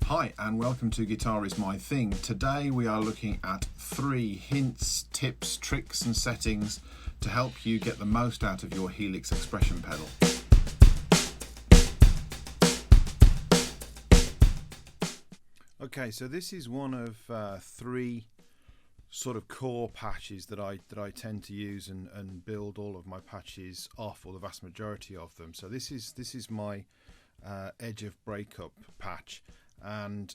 Hi and welcome to Guitar Is My Thing. Today we are looking at 3 hints, tips, tricks and settings to help you get the most out of your Helix expression pedal. Okay, so this is one of 3 sort of core patches that I tend to use and build all of my patches off, or the vast majority of them. So this is my Edge of Breakup patch. And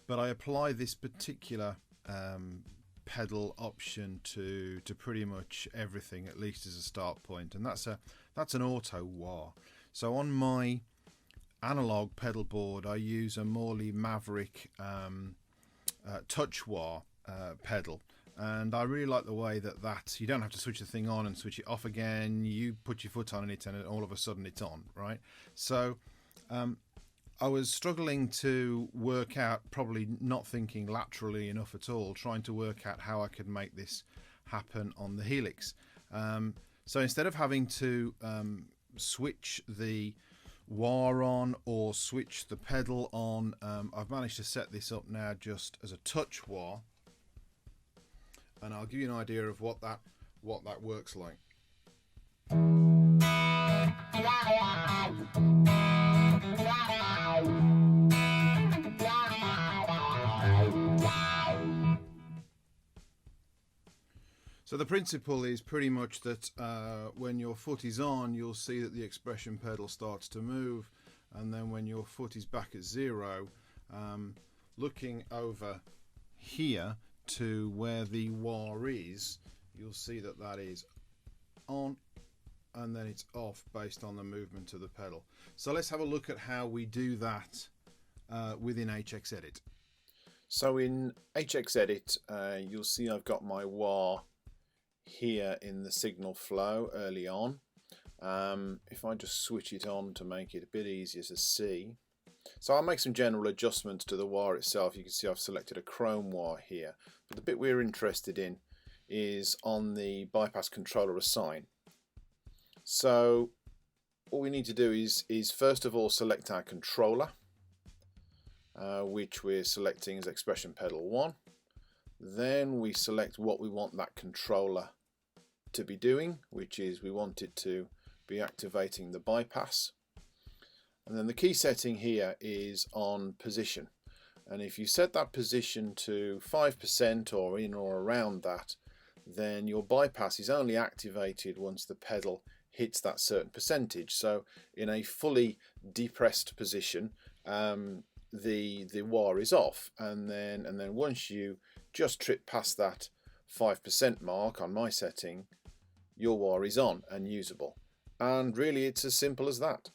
but I apply this particular pedal option to pretty much everything, at least as a start point, and that's an auto wah. So on my analog pedal board I use a Morley Maverick touch wah pedal, and I really like the way that you don't have to switch the thing on and switch it off again. You put your foot on it and all of a sudden it's on, right? So I was struggling to work out, probably not thinking laterally enough at all, trying to work out how I could make this happen on the Helix. So instead of having to switch the wah on or switch the pedal on, I've managed to set this up now just as a touch wah, and I'll give you an idea of what that works like. So the principle is pretty much that when your foot is on, you'll see that the expression pedal starts to move, and then when your foot is back at 0, looking over here to where the wah is, you'll see that that is on and then it's off based on the movement of the pedal. So let's have a look at how we do that within HXEdit. So in HXEdit, you'll see I've got my wah here in the signal flow early on. If I just switch it on to make it a bit easier to see. So I'll make some general adjustments to the wah itself. You can see I've selected a chrome wah here, but the bit we're interested in is on the bypass controller assign. So what we need to do is first of all select our controller, which we're selecting as expression pedal 1. Then we select what we want that controller to be doing, which is we want it to be activating the bypass. And then the key setting here is on position. And if you set that position to 5% or in or around that, then your bypass is only activated once the pedal hits that certain percentage. So in a fully depressed position, the wah is off, and then once you just trip past that 5% mark on my setting, your wah is on and usable. And really it's as simple as that.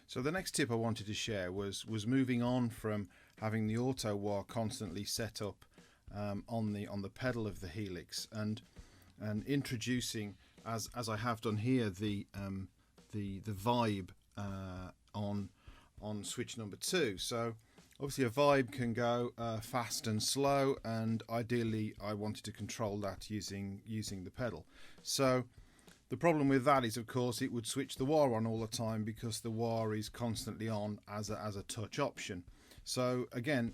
So the next tip I wanted to share was moving on from having the auto wah constantly set up on the pedal of the Helix, and introducing, as I have done here, the vibe on switch number 2. So obviously a vibe can go fast and slow, and ideally I wanted to control that using the pedal. So the problem with that is, of course, it would switch the wah on all the time because the wah is constantly on as a touch option. So again,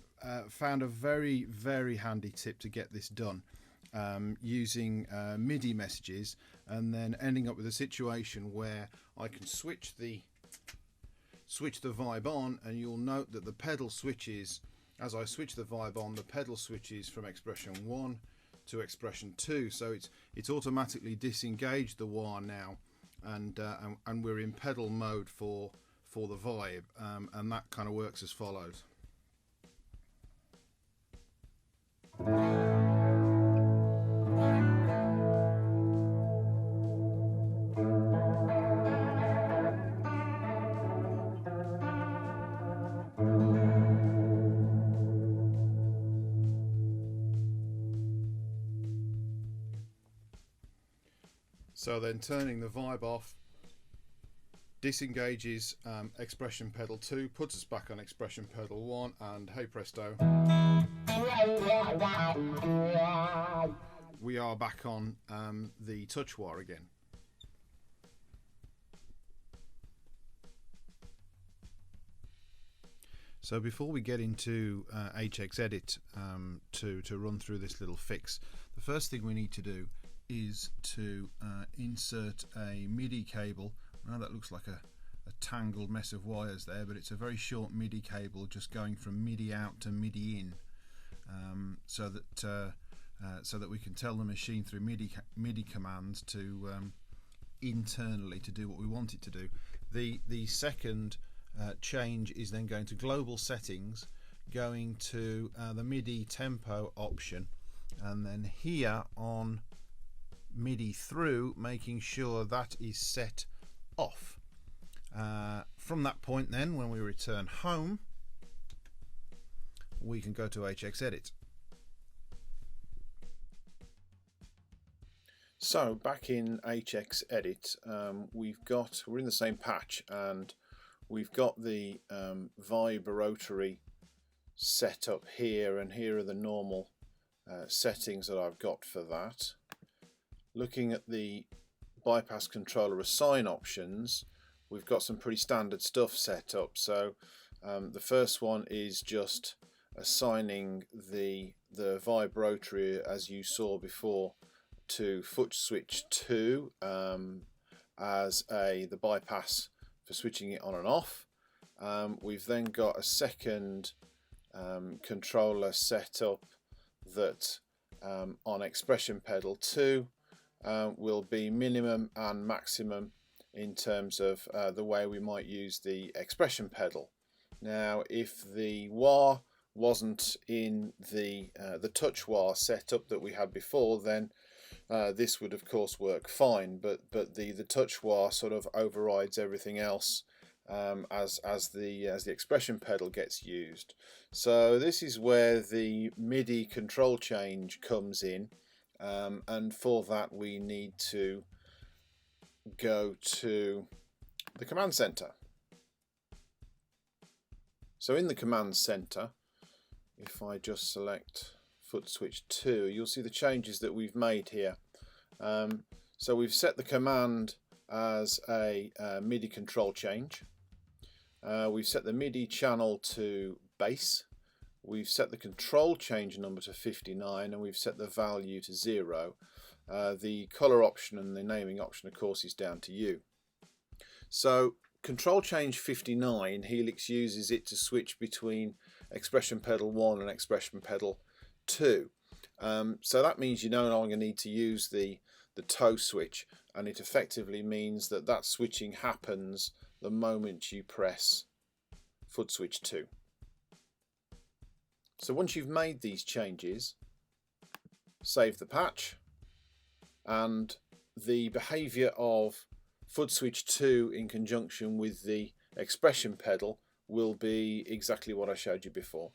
found a very, very handy tip to get this done, using Midi messages, and then ending up with a situation where I can switch the vibe on, and you'll note that the pedal switches, as I switch the vibe on, the pedal switches from expression 1 to expression 2. So it's automatically disengaged the wah now, and we're in pedal mode for the vibe, and that kind of works as follows. So then turning the vibe off disengages expression pedal 2, puts us back on expression pedal 1, and hey presto, we are back on the touch wah again. So before we get into HXEdit to run through this little fix, the first thing we need to do is to insert a Midi cable. Now that looks like a tangled mess of wires there, but it's a very short Midi cable just going from Midi out to Midi in, so that we can tell the machine through Midi commands to internally to do what we want it to do. The second change is then going to global settings, going to the Midi tempo option, and then here on Midi through, making sure that is set off. From that point then, when we return home, we can go to HXEdit. So back in HXEdit, we're in the same patch, and we've got the vibratory set up here, and here are the normal settings that I've got for that. Looking at the bypass controller assign options, we've got some pretty standard stuff set up. So the first one is just assigning the vibratory, as you saw before, to foot switch 2 as the bypass for switching it on and off. We've then got a second controller set up that on expression pedal 2 will be minimum and maximum in terms of the way we might use the expression pedal. Now, if the wah wasn't in the touch wah setup that we had before, then this would of course work fine, but the touch wah sort of overrides everything else as the expression pedal gets used. So this is where the Midi control change comes in, and for that we need to go to the command center. So in the command center, if I just select foot switch 2, you'll see the changes that we've made here. So we've set the command as a Midi control change. We've set the Midi channel to bass. We've set the control change number to 59, and we've set the value to 0. The color option and the naming option, of course, is down to you. So control change 59, Helix uses it to switch between expression pedal 1 and expression pedal 2. So that means you no longer need to use the toe switch, and it effectively means that switching happens the moment you press foot switch 2. So once you've made these changes, save the patch, and the behavior of foot switch 2 in conjunction with the expression pedal will be exactly what I showed you before.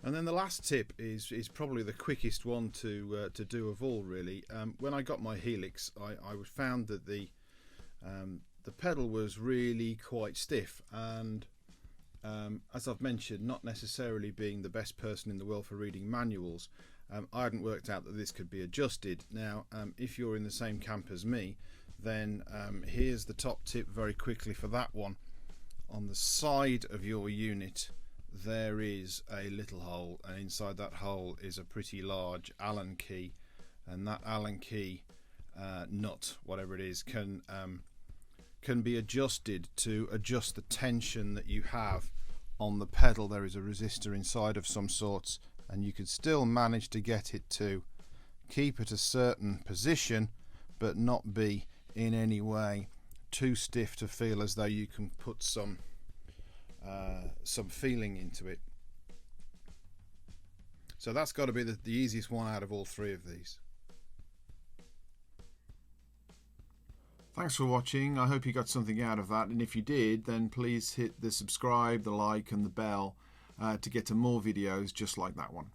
And then the last tip is probably the quickest one to do of all, really. When I got my Helix, I found that the pedal was really quite stiff, and as I've mentioned, not necessarily being the best person in the world for reading manuals, I hadn't worked out that this could be adjusted. Now, if you're in the same camp as me, then here's the top tip very quickly for that one. On the side of your unit, there is a little hole, and inside that hole is a pretty large Allen key, and that Allen key nut, whatever it is, can be adjusted to adjust the tension that you have on the pedal. There is a resistor inside of some sorts, and you could still manage to get it to keep at a certain position but not be in any way too stiff to feel as though you can put some feeling into it. So that's got to be the easiest one out of all three of these. Thanks for watching. I hope you got something out of that, and if you did, then please hit the subscribe, the like and the bell to get to more videos just like that one.